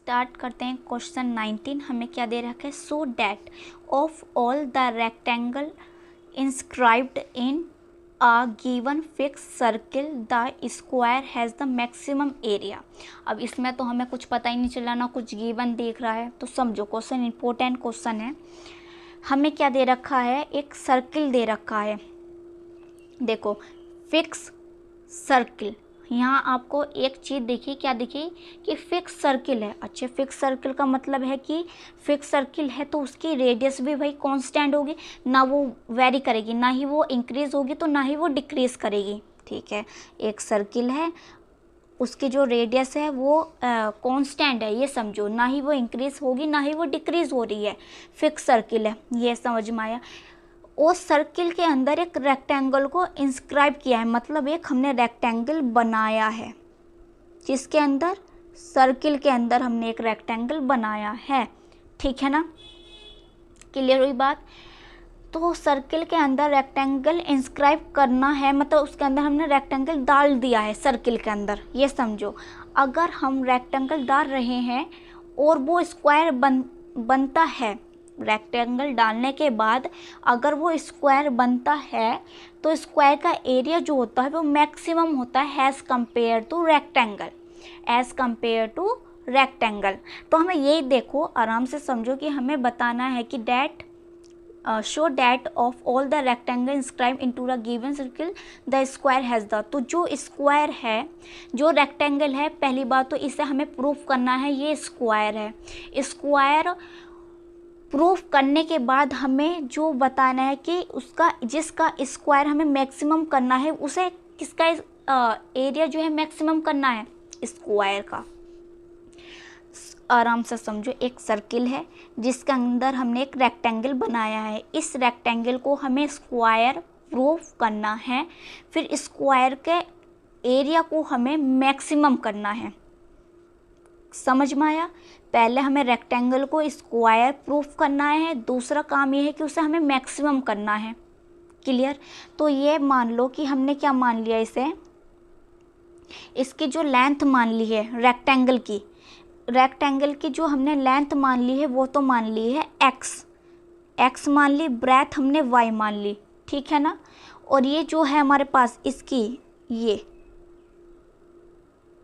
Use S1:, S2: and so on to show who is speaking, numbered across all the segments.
S1: Start करते हैं question 19। हमें क्या दे रखा है, so that of all the rectangle inscribed in a given fixed circle the square has the maximum area। अब इसमें तो हमें कुछ पता ही नहीं चला ना, कुछ गिवन देख रहा है। तो समझो क्वेश्चन इंपॉर्टेंट क्वेश्चन है। हमें क्या दे रखा है, एक सर्किल दे रखा है। देखो फिक्स सर्किल, यहाँ आपको एक चीज़ देखिए, क्या दिखी कि फिक्स सर्किल है। अच्छे फिक्स सर्किल का मतलब है कि फिक्स सर्किल है तो उसकी रेडियस भी भाई कांस्टेंट होगी, ना वो वेरी करेगी, ना ही वो इंक्रीज होगी तो ना ही वो डिक्रीज करेगी। ठीक है, एक सर्किल है, उसकी जो रेडियस है वो कांस्टेंट है, ये समझो, ना ही वो इंक्रीज होगी ना ही वो डिक्रीज हो रही है, फिक्स सर्किल है, ये समझ में आया। उस सर्किल के अंदर एक रेक्टेंगल को इंस्क्राइब किया है, मतलब एक हमने रेक्टेंगल बनाया है, जिसके अंदर सर्किल के अंदर हमने एक रेक्टेंगल बनाया है। ठीक है ना, क्लियर हुई बात। तो सर्किल के अंदर रेक्टेंगल इंस्क्राइब करना है, मतलब उसके अंदर हमने रेक्टेंगल डाल दिया है सर्किल के अंदर, ये समझो। अगर हम रेक्टेंगल डाल रहे हैं और वो स्क्वायर बनता है, रेक्टेंगल डालने के बाद अगर वो स्क्वायर बनता है तो स्क्वायर का एरिया जो होता है वो मैक्सिमम होता है as compare to rectangle, as compare to rectangle. तो हमें यही देखो, आराम से समझो कि हमें बताना है कि that show that of all the rectangle inscribe into the given circle the square has the. तो जो स्क्वायर है, जो रेक्टेंगल है, पहली बात तो इसे हमें प्रूफ करना है ये स्क्वायर है। स्क्वायर प्रूफ करने के बाद हमें जो बताना है कि उसका, जिसका स्क्वायर हमें मैक्सिमम करना है, उसे किसका एरिया जो है मैक्सिमम करना है, स्क्वायर का। आराम से समझो, एक सर्किल है जिसके अंदर हमने एक रेक्टेंगल बनाया है, इस रेक्टेंगल को हमें स्क्वायर प्रूफ करना है, फिर स्क्वायर के एरिया को हमें मैक्सिमम करना है। समझ में आया। पहले हमें रेक्टेंगल को स्क्वायर प्रूफ करना है, दूसरा काम ये है कि उसे हमें मैक्सिमम करना है। क्लियर। तो ये मान लो कि हमने क्या मान लिया, इसे, इसकी जो लेंथ मान ली है रेक्टेंगल की जो हमने लेंथ मान ली है वो तो मान ली है एक्स मान ली, ब्रेथ हमने वाई मान ली। ठीक है ना। और ये जो है हमारे पास इसकी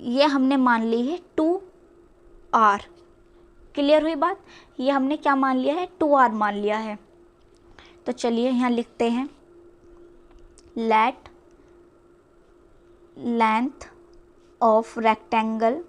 S1: ये हमने मान ली है 2r। क्लियर हुई बात। ये हमने क्या मान लिया है, 2r मान लिया है। तो चलिए यहाँ लिखते हैं, लेट लेंथ ऑफ रेक्टेंगल,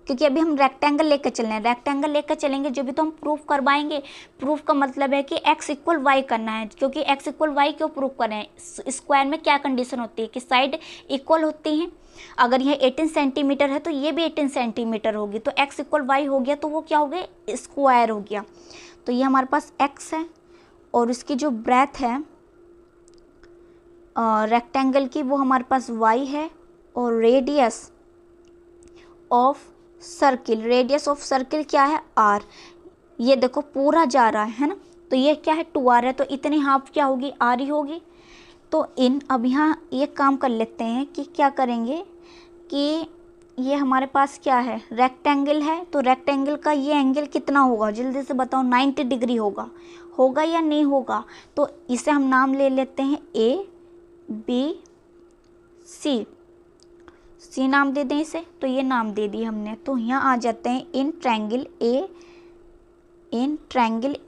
S1: क्योंकि अभी हम रेक्टेंगल लेकर चल रहे हैं, रेक्टेंगल लेकर चलेंगे जो भी तो हम प्रूफ करवाएंगे। प्रूफ का मतलब है कि x इक्वल वाई करना है, क्योंकि x इक्वल वाई क्यों प्रूफ कर रहे हैं, स्क्वायर में क्या कंडीशन होती है कि साइड इक्वल होती हैं। अगर यह 18 सेंटीमीटर है तो ये भी 18 सेंटीमीटर होगी, तो x इक्वल वाई हो गया तो वो क्या हो गया, स्क्वायर हो गया। तो ये हमारे पास x है और इसकी जो ब्रेथ है रेक्टेंगल की वो हमारे पास y है, और रेडियस ऑफ सर्किल क्या है, r। ये देखो पूरा जा रहा है ना, तो ये क्या है 2r है, तो इतनी हाफ क्या होगी, r ही होगी। तो अब यहाँ ये काम कर लेते हैं कि क्या करेंगे कि ये हमारे पास क्या है, रेक्टेंगल है, तो रेक्टेंगल का ये एंगल कितना होगा, जल्दी से बताओ, 90 डिग्री होगा या नहीं होगा। तो इसे हम नाम ले लेते हैं ABC, सी नाम दे दें इसे, तो ये नाम दे दी हमने। तो यहाँ आ जाते हैं इन ट्रायंगल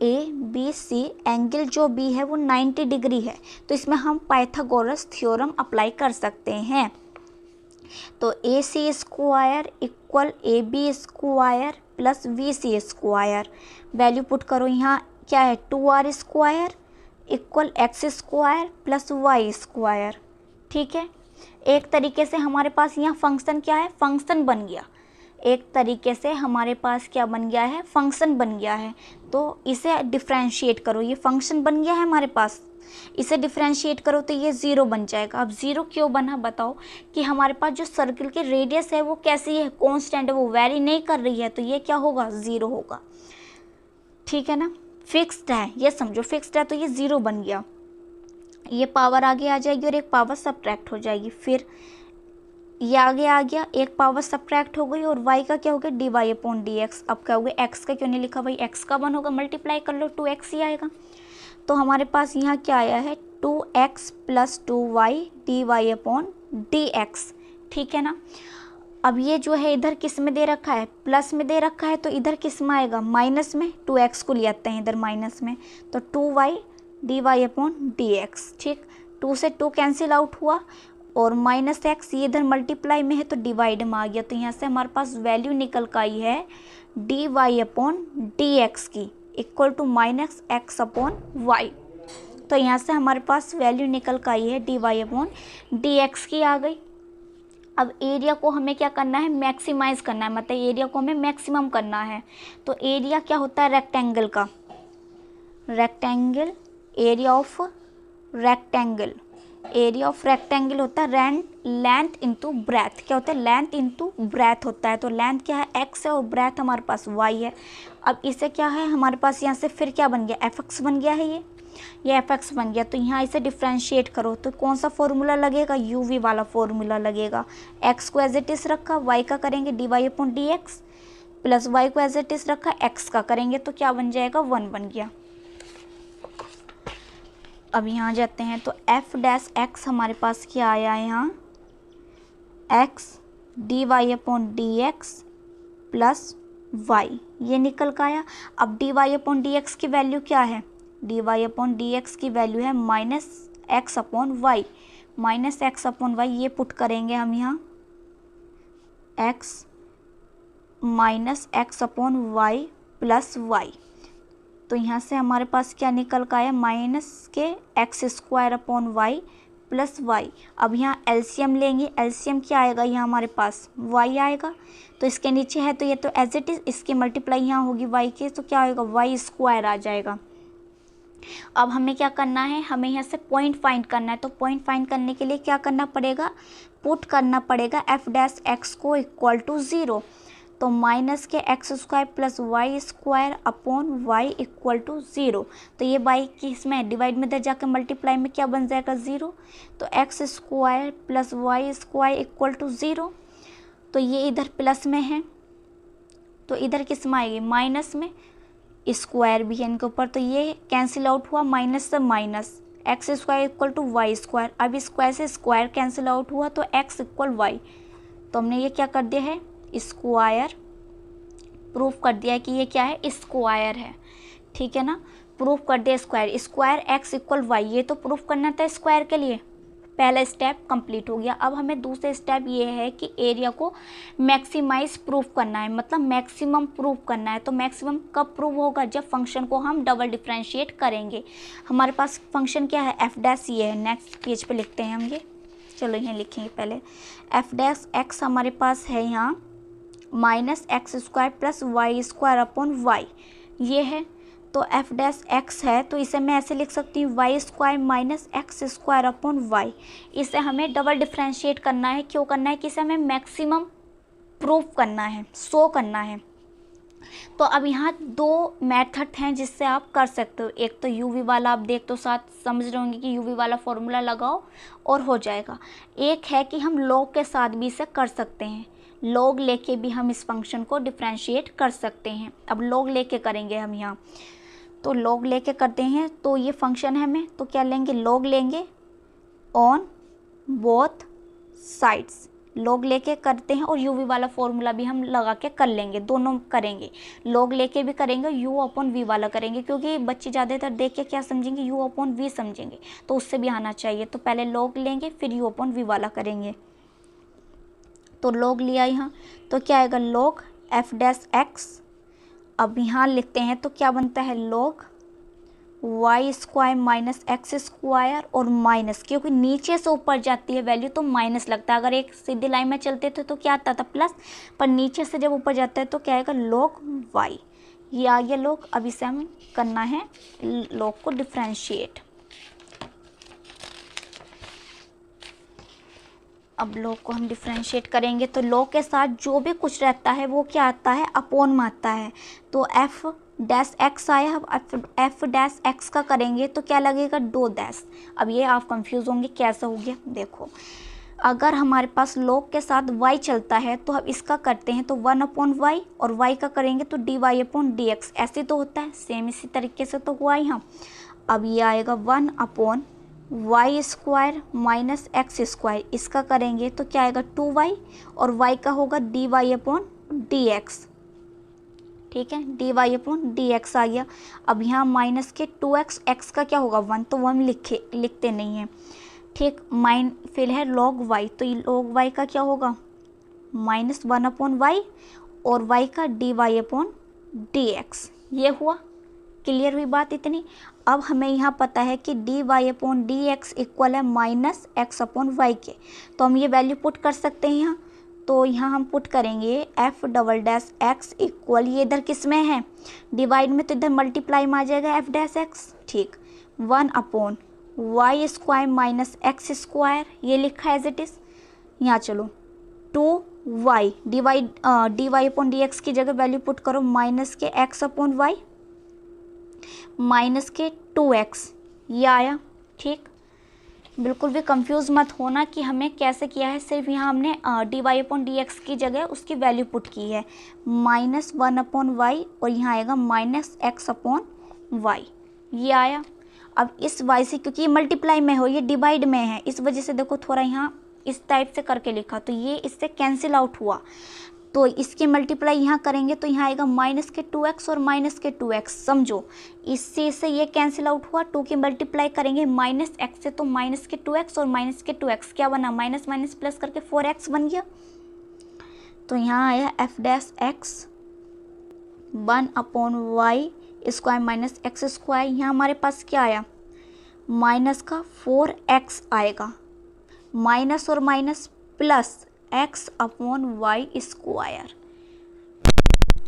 S1: ABC एंगल जो B है वो 90 डिग्री है, तो इसमें हम पाइथागोरस थ्योरम अप्लाई कर सकते हैं। तो AC square equal AB square plus BC square, value put करो, यहाँ क्या है 2r square equal x square plus y square. ठीक है, एक तरीके से हमारे पास यहाँ फंक्शन क्या है, फंक्शन बन गया, एक तरीके से हमारे पास क्या बन गया है, फंक्शन बन गया है। तो इसे डिफ्रेंशिएट करो, ये फंक्शन बन गया है हमारे पास, इसे डिफ्रेंशिएट करो तो ये 0 बन जाएगा। अब 0 क्यों बना, बताओ कि हमारे पास जो सर्किल की रेडियस है वो कैसी है, कांस्टेंट है, वो वेरी नहीं कर रही है, तो ये क्या होगा, 0 होगा। ठीक है ना, फिक्स्ड है, ये समझो फिक्स्ड है, तो ये 0 बन गया। ये पावर आगे आ जाएगी और एक पावर सब्ट्रैक्ट हो जाएगी। फिर ये आगे आ गया, एक पावर सब्ट्रैक्ट हो गई और y का क्या हो गया dy अपॉन डी एक्स। अब क्या हो गया x का क्यों नहीं लिखा भाई, x का 1 होगा, मल्टीप्लाई कर लो 2x ही आएगा। तो हमारे पास यहाँ क्या आया है 2x plus 2y dy upon D x, ठीक है ना। अब ये जो है इधर किस में दे रखा है, प्लस में दे रखा है, तो इधर किस में आएगा, माइनस में। 2x को ले आते हैं इधर माइनस में, तो 2y dy upon D x, ठीक। 2 से 2 कैंसिल आउट हुआ और माइनस x ये इधर मल्टीप्लाई में है तो डिवाइड में आ गया। तो यहाँ से हमारे पास वैल्यू निकल कर आई है dy अपॉन डी एक्स की equal to minus x upon Y. तो यहाँ से हमारे पास वैल्यू निकल कर आई है dy अपॉन डी एक्स की आ गई। अब एरिया को हमें क्या करना है, मैक्सिमाइज करना है, मतलब एरिया को हमें मैक्सिमम करना है। तो एरिया क्या होता है रेक्टेंगल का, rectangle area of rectangle, area of rectangle होता है लेंथ इंटू ब्रेथ। क्या होता है, लेंथ इंटू ब्रेथ होता है। तो लेंथ क्या है x है और ब्रेथ हमारे पास y है। अब इसे क्या है हमारे पास यहाँ से फिर क्या बन गया, fx बन गया है, ये fx बन गया। तो यहाँ इसे डिफ्रेंशिएट करो तो कौन सा फॉर्मूला लगेगा, uv वाला फॉर्मूला लगेगा। x को एज इट इज रखा, y का करेंगे dy upon D X, plus y को एज इट इज रखा, x का करेंगे तो क्या बन जाएगा 1 बन गया। अब यहाँ जाते हैं तो f डैश x हमारे पास क्या आया है यहाँ, x dy upon D X plus y, ये निकल का आया। अब dy अपॉन डी एक्स की वैल्यू क्या है, dy अपॉन डी एक्स की वैल्यू है minus X upon Y, minus X upon Y, ये पुट करेंगे हम यहाँ x minus X upon Y plus Y. तो यहाँ से हमारे पास क्या निकल का आया, माइनस के X square upon Y plus Y. अब यहाँ एलसीएम लेंगे, एलसीएम क्या आएगा, यहाँ हमारे पास y आएगा, तो इसके नीचे है तो ये तो एज इट इज़, इसकी मल्टीप्लाई यहाँ होगी y के, तो क्या होगा वाई स्क्वायर आ जाएगा। अब हमें क्या करना है, हमें यहाँ से पॉइंट फाइंड करना है। तो पॉइंट फाइंड करने के लिए क्या करना पड़ेगा, पुट करना पड़ेगा f डैश x को इक्वल टू 0। तो माइनस के X square plus Y square upon Y equal to 0। तो ये बाई की इसमें डिवाइड में इधर जाकर मल्टीप्लाई में क्या बन जाएगा 0। तो X square plus Y square equal to 0। तो ये इधर प्लस में है तो इधर किस में आएगी, माइनस में, स्क्वायर भी है इनके ऊपर, तो ये कैंसिल आउट हुआ, माइनस से minus, X square equal to Y square. अब स्क्वायर से स्क्वायर कैंसिल आउट हुआ तो एक्स इक्वल वाई। तो हमने ये क्या कर दिया है, स्क्वायर, प्रूफ कर दिया है कि ये क्या है, स्क्वायर है, ठीक है ना। प्रूफ कर दिया square, square X equal Y, ये तो प्रूफ करना था स्क्वायर के लिए, पहला स्टेप कंप्लीट हो गया। अब हमें दूसरा स्टेप ये है कि एरिया को मैक्सिमाइज प्रूफ करना है, मतलब मैक्सिमम प्रूफ करना है। तो मैक्सिमम कब प्रूव होगा, जब फंक्शन को हम डबल डिफरेंशिएट करेंगे। हमारे पास फंक्शन क्या है, एफ डैश ये है, नेक्स्ट पेज पे लिखते हैं हम ये, चलो यहाँ लिखेंगे पहले। एफ डैश एक्स हमारे पास है यहाँ minus X square plus Y square upon Y, ये है। तो एफ डैश एक्स है तो इसे मैं ऐसे लिख सकती हूँ Y square minus X square upon Y. इसे हमें डबल डिफरेंशिएट करना है, क्यों करना है कि इसे हमें मैक्सिमम प्रूफ करना है, शो करना है। तो अब यहाँ दो मेथड हैं जिससे आप कर सकते हो। एक तो यूवी वाला, आप देख तो साथ समझ रहे होंगे कि यूवी वाला फॉर्मूला लगाओ और हो जाएगा। एक है कि हम लॉग के साथ भी इसे कर सकते हैं, लॉग लेके भी हम इस फंक्शन को डिफरेंशिएट कर सकते हैं। अब लॉग लेके करेंगे हम यहाँ, तो लॉग लेके करते हैं। तो ये फंक्शन है हमें, तो क्या लेंगे, लॉग लेंगे ऑन बोथ साइड्स, लॉग लेके करते हैं। और यूवी वाला फॉर्मूला भी हम लगा के कर लेंगे, दोनों करेंगे, लॉग लेके भी करेंगे, यू अपॉन वी वाला करेंगे, क्योंकि बच्चे ज़्यादातर देख के क्या समझेंगे, यू अपॉन वी समझेंगे, तो उससे भी आना चाहिए। तो पहले लॉग लेंगे फिर यू अपॉन वी वाला करेंगे। तो लॉग लिया यहाँ, तो क्या आएगा लॉग एफ डैश एक्स। अब यहाँ लिखते हैं तो क्या बनता है log Y square minus X square और माइनस, क्योंकि नीचे से ऊपर जाती है वैल्यू तो माइनस लगता है। अगर एक सीधी लाइन में चलते थे तो क्या आता था प्लस, पर नीचे से जब ऊपर जाता है तो क्या आएगा लॉग वाई, ये आ गया लॉग। अब इसे हमें करना है लॉग को डिफरेंशिएट। अब लॉग को हम डिफरेंशिएट करेंगे तो लॉग के साथ जो भी कुछ रहता है वो क्या आता है, अपॉन में आता है। तो एफ डैश एक्स आया, अब एफ डैश एक्स का करेंगे तो क्या लगेगा, दो डैश। अब ये आप कंफ्यूज होंगे कैसे हो गया, देखो अगर हमारे पास log के साथ y चलता है तो हम इसका करते हैं तो 1/y और y का करेंगे तो dy/dx, ऐसे तो होता है। सेम इसी तरीके से तो हुआ यहाँ। अब ये आएगा 1/y² माइनस x², इसका करेंगे तो क्या आएगा 2y और y का होगा dy/dx। ठीक है, dy/dx आ गया। अब यहाँ माइनस के 2x, x का क्या होगा 1, तो वो हम लिखते नहीं हैं। ठीक, फिर है log y, तो ये log y का क्या होगा -1/y और y का dy/dx। ये हुआ, क्लियर हुई बात इतनी। अब हमें यहाँ पता है कि dy/dx इक्वल है -x/y के, तो हम ये वैल्यू पुट कर सकते हैं यहाँ। तो यहाँ हम पुट करेंगे f'(x) इक्वल, ये इधर किस में है डिवाइड में, तो इधर मल्टीप्लाई में आ जाएगा f'(x). ठीक, 1/y² माइनस x², ये लिखा है एज इट इज़। यहाँ चलो 2y dy/dx की जगह वैल्यू पुट करो माइनस के x/y माइनस के 2x, ये आया। ठीक, बिल्कुल भी कंफ्यूज मत होना कि हमें कैसे किया है, सिर्फ यहाँ हमने dy/dx की जगह उसकी वैल्यू पुट की है -1/y और यहाँ आएगा -x/y, ये आया। अब इस y से, क्योंकि ये मल्टीप्लाई में हो, ये डिवाइड में है, इस वजह से देखो थोड़ा यहाँ इस टाइप से करके लिखा, तो ये इससे कैंसिल आउट हुआ। तो इसके मल्टीप्लाई यहाँ करेंगे तो यहाँ आएगा माइनस के 2x और माइनस के 2x, समझो इससे इससे ये कैंसिल आउट हुआ। 2 की मल्टीप्लाई करेंगे -x से तो माइनस के 2x और माइनस के 2x क्या बना, माइनस माइनस प्लस करके 4x बन गया। तो यहाँ आया f'(x) 1/y² माइनस x², यहाँ हमारे पास क्या आया माइनस का 4x आएगा, माइनस और माइनस प्लस x/y²।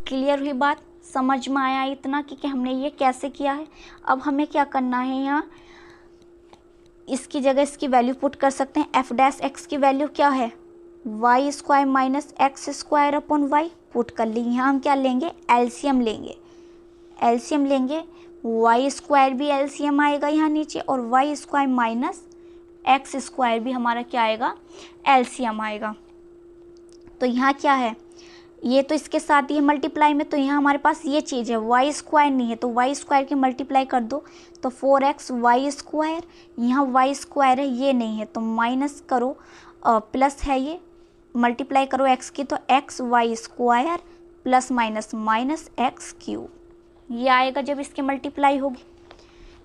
S1: क्लियर हुई बात, समझ में आया इतना कि हमने ये कैसे किया है। अब हमें क्या करना है, यहाँ इसकी जगह इसकी वैल्यू पुट कर सकते हैं। f'(x) की वैल्यू क्या है y² माइनस x²/y, पुट कर ली। यहाँ हम क्या लेंगे, एलसीएम लेंगे, एलसीएम लेंगे, y² भी एलसीएम आएगा यहाँ नीचे और y² माइनस x² भी हमारा क्या आएगा, एलसीएम आएगा। तो यहाँ क्या है, ये तो इसके साथ ही मल्टीप्लाई में, तो यहाँ हमारे पास ये चीज़ है y² नहीं है, तो y² की मल्टीप्लाई कर दो तो 4xy², यहाँ y² है, ये नहीं है तो माइनस करो, प्लस है ये, मल्टीप्लाई करो x की तो xy² plus minus minus x³, ये आएगा जब इसके मल्टीप्लाई होगी।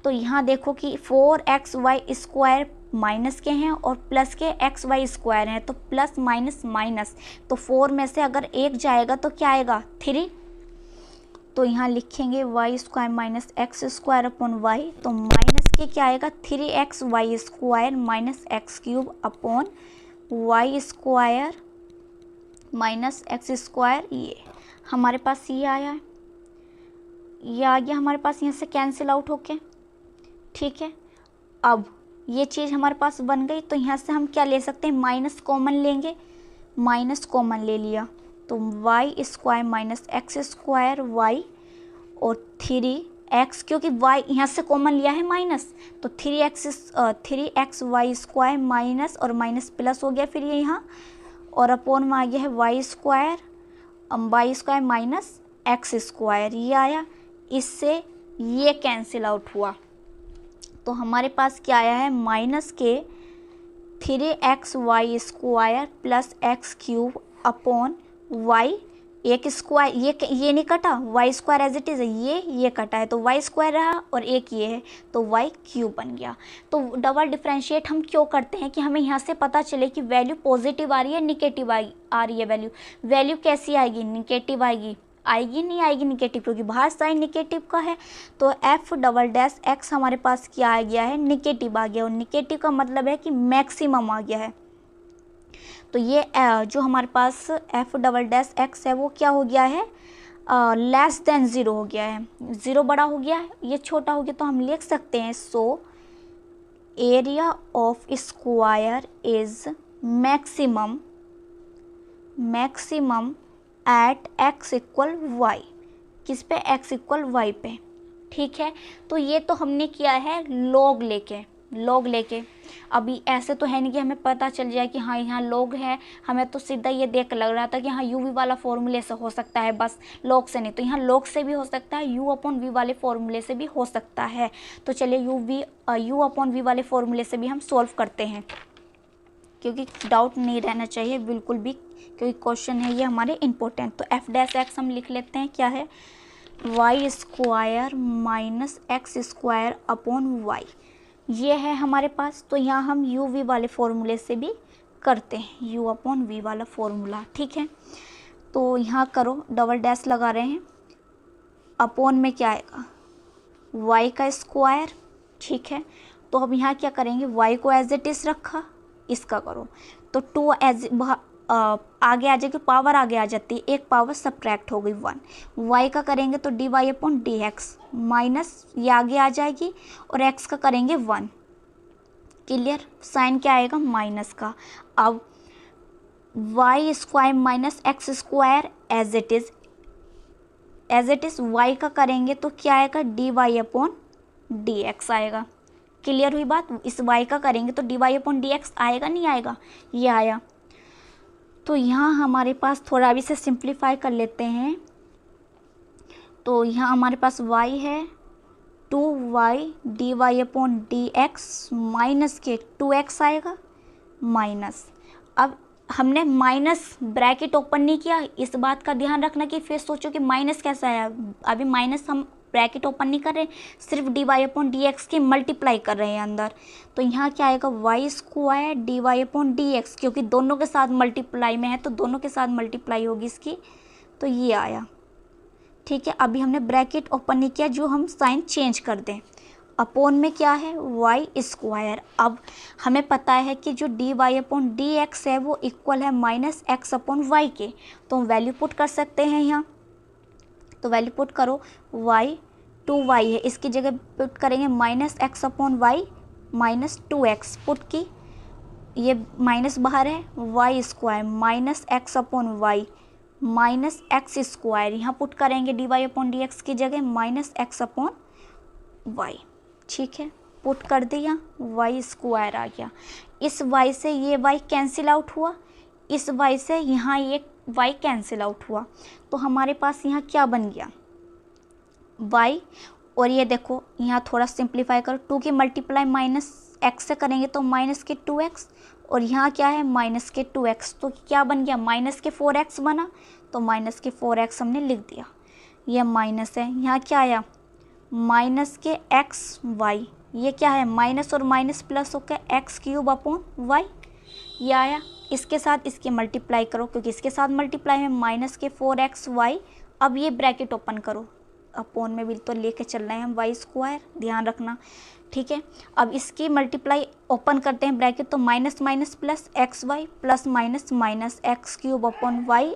S1: तो यहाँ देखो कि 4xy² माइनस के हैं और प्लस के xy² हैं, तो प्लस माइनस माइनस, तो 4 में से अगर एक जाएगा तो क्या आएगा 3, तो यहाँ लिखेंगे y² माइनस x²/y, तो माइनस के क्या आएगा 3xy² minus x³/y² minus x², ये हमारे पास ये आया है, ये आ गया हमारे पास, यहाँ से कैंसिल आउट होके। ठीक है, अब ये चीज़ हमारे पास बन गई, तो यहाँ से हम क्या ले सकते हैं, माइनस कॉमन लेंगे, माइनस कॉमन ले लिया तो y² माइनस x² और 3x, क्योंकि y यहाँ से कॉमन लिया है माइनस, तो 3xy² माइनस और माइनस प्लस हो गया फिर ये यहाँ, और अपोन में आ गया है y² माइनस x², ये आया, इससे ये कैंसिल आउट हुआ। तो हमारे पास क्या आया है माइनस के 3xy² प्लस x³/y, एक स्क्वायर, ये नहीं कटा, y² एज इट इज़, ये कटा है तो y² रहा और एक ये है तो y³ बन गया। तो डबल डिफरेंशिएट हम क्यों करते हैं कि हमें यहाँ से पता चले कि वैल्यू पॉजिटिव आ रही है निगेटिव आ रही है, वैल्यू कैसी आएगी, निगेटिव आएगी, नहीं आएगी निगेटिव, क्योंकि बाहर साइन निगेटिव का है। तो f'(x) हमारे पास क्या आ गया है, निगेटिव आ गया, और निगेटिव का मतलब है कि मैक्सिमम आ गया है। तो ये जो हमारे पास f'(x) है वो क्या हो गया है, लेस देन 0 हो गया है, 0 बड़ा हो गया है, ये छोटा हो गया, तो हम लिख सकते हैं so area of square is maximum at x=y, किस पे, x=y पे। ठीक है, तो ये तो हमने किया है लॉग लेके, लॉग लेके। अभी ऐसे तो है नहीं कि हमें पता चल जाए कि हाँ यहाँ लॉग है, हमें तो सीधा ये देख लग रहा था कि हाँ यू वी वाला फॉर्मूले से हो सकता है, बस लॉग से नहीं। तो यहाँ लॉग से भी हो सकता है, यू अपॉन वी वाले फॉर्मूले से भी हो सकता है। तो चलिए यू अपॉन वी वाले फॉर्मूले से भी हम सॉल्व करते हैं, क्योंकि डाउट नहीं रहना चाहिए बिल्कुल भी, क्योंकि क्वेश्चन है ये हमारे इम्पोर्टेंट। तो एफ डैश एक्स हम लिख लेते हैं, क्या है, Y square minus X square upon Y, ये है हमारे पास। तो यहाँ हम यू वी वाले फॉर्मूले से भी करते हैं, यू अपॉन वी वाला फॉर्मूला, ठीक है। तो यहाँ करो, डबल डैश लगा रहे हैं, अपॉन में क्या आएगा, वाई का स्क्वायर, ठीक है। तो अब यहाँ क्या करेंगे, वाई को एज इट इज़ रखा, इसका करो तो टू एज आगे आ जाएगी, पावर आगे आ जाती है, एक पावर सब्ट्रैक्ट हो गई 1। वाई का करेंगे तो D Y upon D X, minus ये आगे आ जाएगी, और एक्स का करेंगे 1, क्लियर, साइन क्या आएगा, माइनस का। अब Y square minus X square as it is Y का करेंगे तो क्या आएगा, D Y upon D X आएगा। क्लियर हुई बात, इस y का करेंगे तो D Y upon D X आएगा, नहीं आएगा, ये आया। तो यहाँ हमारे पास थोड़ा अभी से सिंप्लीफाई कर लेते हैं। तो यहाँ हमारे पास y है 2y D Y upon D X minus के 2x आएगा, माइनस। अब हमने माइनस ब्रैकेट ओपन नहीं किया, इस बात का ध्यान रखना कि फिर सोचो कि माइनस कैसा आया। अभी माइनस हम ब्रैकेट ओपन नहीं कर रहे, सिर्फ D Y upon D X की मल्टीप्लाई कर रहे हैं अंदर। तो यहाँ क्या आएगा, Y square D Y upon D X, क्योंकि दोनों के साथ मल्टीप्लाई में है तो दोनों के साथ मल्टीप्लाई होगी इसकी, तो ये आया, ठीक है। अभी हमने ब्रैकेट ओपन नहीं किया, जो हम साइन चेंज कर दें, अपॉन में क्या है, वाई स्क्वायर। अब हमें पता है कि जो D Y upon D X है वो इक्वल है माइनस एक्स अपॉन वाई के, तो हम वैल्यू पुट कर सकते हैं यहाँ। तो वैल्यू पुट करो, y 2y है, इसकी जगह पुट करेंगे minus X upon Y minus 2x, put की, ये माइनस बाहर है, y square minus X upon Y minus X square, यहाँ पुट करेंगे D Y upon D X की जगह माइनस एक्स अपॉन वाई, ठीक है। पुट कर दिया, y स्क्वायर आ गया। इस y से ये y कैंसिल आउट हुआ, इस y से यहाँ ये y कैंसिल आउट हुआ, तो हमारे पास यहाँ क्या बन गया, y, और ये देखो यहाँ थोड़ा सिंप्लीफाई करो, 2 की मल्टीप्लाई माइनस x से करेंगे तो माइनस के 2x, और यहाँ क्या है माइनस के 2x, तो क्या बन गया, माइनस के 4x बना, तो माइनस के 4x हमने लिख दिया, यह माइनस है। यहाँ क्या आया, माइनस के एक्स वाई, ये क्या है, माइनस और माइनस प्लस होकर एक्स क्यूब अपॉन वाई, ये आया। इसके साथ इसकी मल्टीप्लाई करो, क्योंकि इसके साथ मल्टीप्लाई है, माइनस के 4xy। अब ये ब्रैकेट ओपन करो, अपॉन में भी तो लेके चल रहे हैं हम, वाई स्क्वायर, ध्यान रखना, ठीक है। अब इसकी मल्टीप्लाई ओपन करते हैं ब्रैकेट, तो minus minus plus x y plus minus minus x cube upon y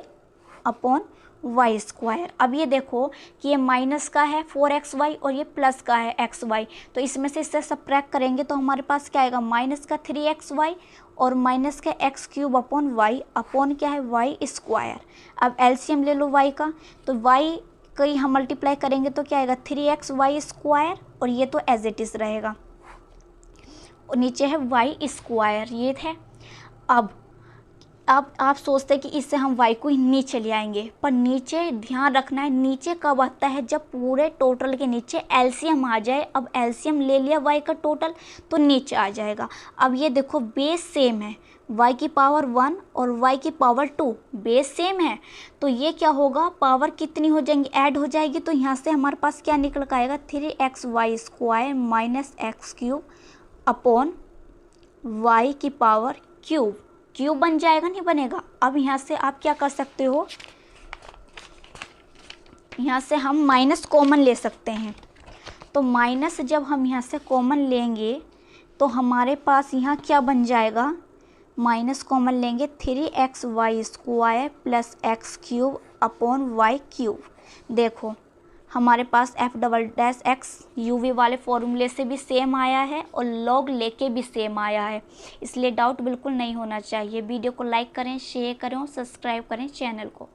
S1: upon y square. अब ये देखो कि ये माइनस का है 4xy और ये प्लस का है xy, तो इसमें से इससे सब्ट्रैक्ट करेंगे तो हमारे पास क्या आएगा, माइनस का 3xy और माइनस का x cube upon y upon क्या है, वाई स्क्वायर। अब एलसीएम ले लो y का, तो y का हम मल्टीप्लाई करेंगे तो क्या आएगा, 3xy स्क्वायर, और ये तो एज इट इज़ रहेगा, और नीचे है वाई स्क्वायर, ये है। अब आप सोचते हैं कि इससे हम y को नीचे ले आएंगे, पर नीचे ध्यान रखना है, नीचे कब आता है, जब पूरे टोटल के नीचे एलसीएम आ जाए। अब एलसीएम ले लिया y का टोटल तो नीचे आ जाएगा। अब ये देखो बेस सेम है, y की पावर 1 और y की पावर 2 बेस सेम है, तो ये क्या होगा, पावर कितनी हो जाएंगी, ऐड हो जाएगी। तो यहाँ से हमारे पास क्या निकल कर आएगा, 3xy square minus x cube upon y की पावर क्यूब बन जाएगा, नहीं बनेगा। अब यहाँ से आप क्या कर सकते हो, यहाँ से हम माइनस कॉमन ले सकते हैं, तो माइनस जब हम यहाँ से कॉमन लेंगे तो हमारे पास यहाँ क्या बन जाएगा, माइनस कॉमन लेंगे 3xy square plus X cube upon Y cube. देखो हमारे पास F double dash X UV वाले फॉर्मूले से भी सेम आया है और लॉग लेके भी सेम आया है, इसलिए डाउट बिल्कुल नहीं होना चाहिए। वीडियो को लाइक करें, शेयर करें और सब्सक्राइब करें चैनल को।